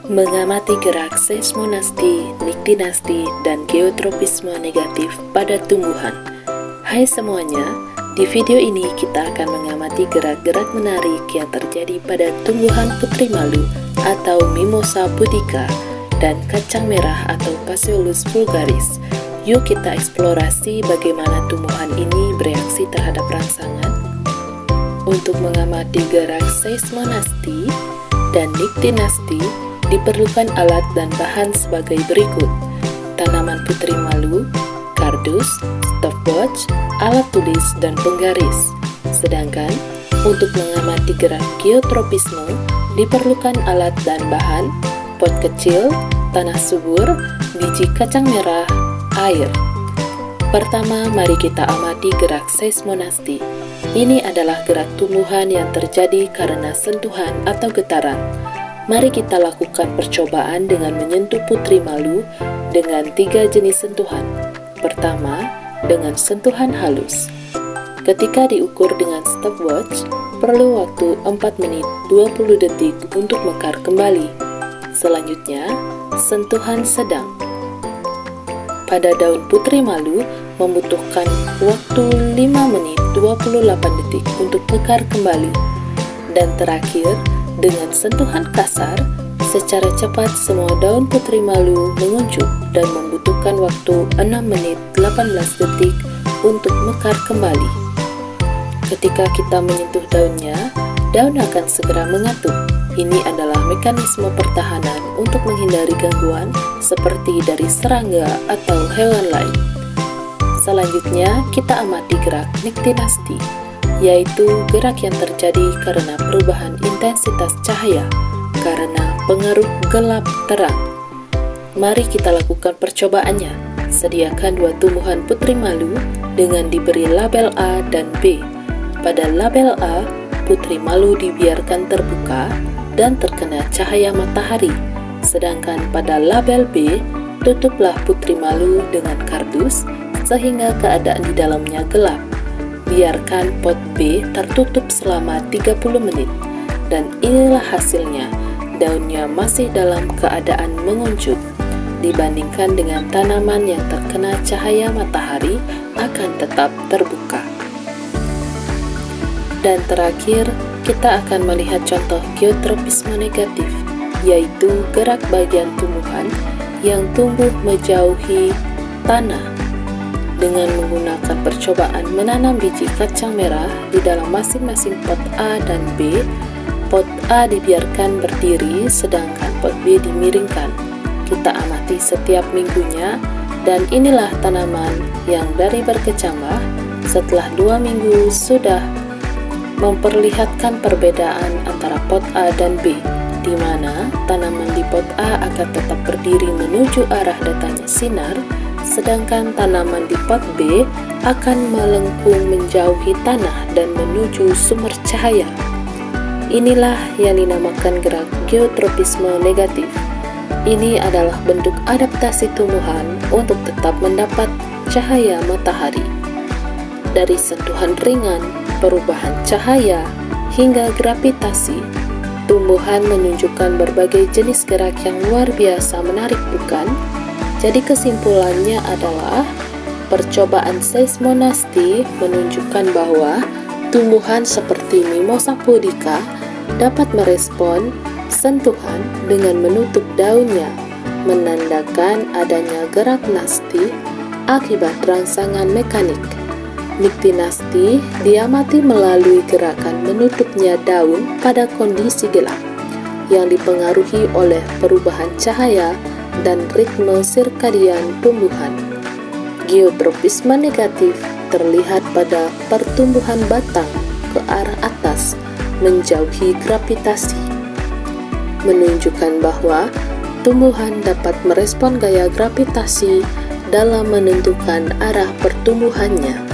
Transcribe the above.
Mengamati gerak seismonasti, niktinasti, dan geotropisme negatif pada tumbuhan. Hai semuanya, di video ini kita akan mengamati gerak-gerak menarik yang terjadi pada tumbuhan putri malu atau Mimosa pudica dan kacang merah atau Phaseolus vulgaris. Yuk kita eksplorasi bagaimana tumbuhan ini bereaksi terhadap rangsangan. Untuk mengamati gerak seismonasti dan niktinasti, diperlukan alat dan bahan sebagai berikut: tanaman putri malu, kardus, stopwatch, alat tulis, dan penggaris. Sedangkan untuk mengamati gerak geotropisme, diperlukan alat dan bahan: pot kecil, tanah subur, biji kacang merah, air. Pertama, mari kita amati gerak seismonasti. Ini adalah gerak tumbuhan yang terjadi karena sentuhan atau getaran. Mari kita lakukan percobaan dengan menyentuh putri malu dengan 3 jenis sentuhan. Pertama, dengan sentuhan halus. Ketika diukur dengan stopwatch, perlu waktu 4 menit 20 detik untuk mekar kembali. Selanjutnya, sentuhan sedang. Pada daun putri malu, membutuhkan waktu 5 menit 28 detik untuk mekar kembali. Dan terakhir, dengan sentuhan kasar, secara cepat semua daun putri malu menguncup dan membutuhkan waktu 6 menit 18 detik untuk mekar kembali. Ketika kita menyentuh daunnya, daun akan segera mengatup. Ini adalah mekanisme pertahanan untuk menghindari gangguan seperti dari serangga atau hewan lain. Selanjutnya, kita amati gerak niktinasti, yaitu gerak yang terjadi karena perubahan intensitas cahaya karena pengaruh gelap terang. Mari kita lakukan percobaannya. Sediakan 2 tumbuhan putri malu dengan diberi label A dan B. Pada label A, putri malu dibiarkan terbuka dan terkena cahaya matahari. Sedangkan pada label B, tutuplah putri malu dengan kardus sehingga keadaan di dalamnya gelap. Biarkan pot B tertutup selama 30 menit, dan inilah hasilnya. Daunnya masih dalam keadaan menguncup. Dibandingkan dengan tanaman yang terkena cahaya matahari akan tetap terbuka. Dan terakhir, kita akan melihat contoh geotropisme negatif, yaitu gerak bagian tumbuhan yang tumbuh menjauhi tanah. Dengan menggunakan percobaan menanam biji kacang merah di dalam masing-masing pot A dan B, pot A dibiarkan berdiri sedangkan pot B dimiringkan. Kita amati setiap minggunya, dan inilah tanaman yang dari berkecambah setelah 2 minggu sudah memperlihatkan perbedaan antara pot A dan B, di mana tanaman di pot A akan tetap berdiri menuju arah datangnya sinar, sedangkan tanaman di pot B akan melengkung menjauhi tanah dan menuju sumber cahaya. Inilah yang dinamakan gerak geotropisme negatif. Ini adalah bentuk adaptasi tumbuhan untuk tetap mendapat cahaya matahari. Dari sentuhan ringan, perubahan cahaya, hingga gravitasi, tumbuhan menunjukkan berbagai jenis gerak yang luar biasa menarik, bukan? Jadi kesimpulannya adalah percobaan seismonasti menunjukkan bahwa tumbuhan seperti Mimosa pudica dapat merespon sentuhan dengan menutup daunnya, menandakan adanya gerak nasti akibat rangsangan mekanik. Niktinasti diamati melalui gerakan menutupnya daun pada kondisi gelap yang dipengaruhi oleh perubahan cahaya dan ritme sirkadian tumbuhan. Geotropisme negatif terlihat pada pertumbuhan batang ke arah atas menjauhi gravitasi, menunjukkan bahwa tumbuhan dapat merespon gaya gravitasi dalam menentukan arah pertumbuhannya.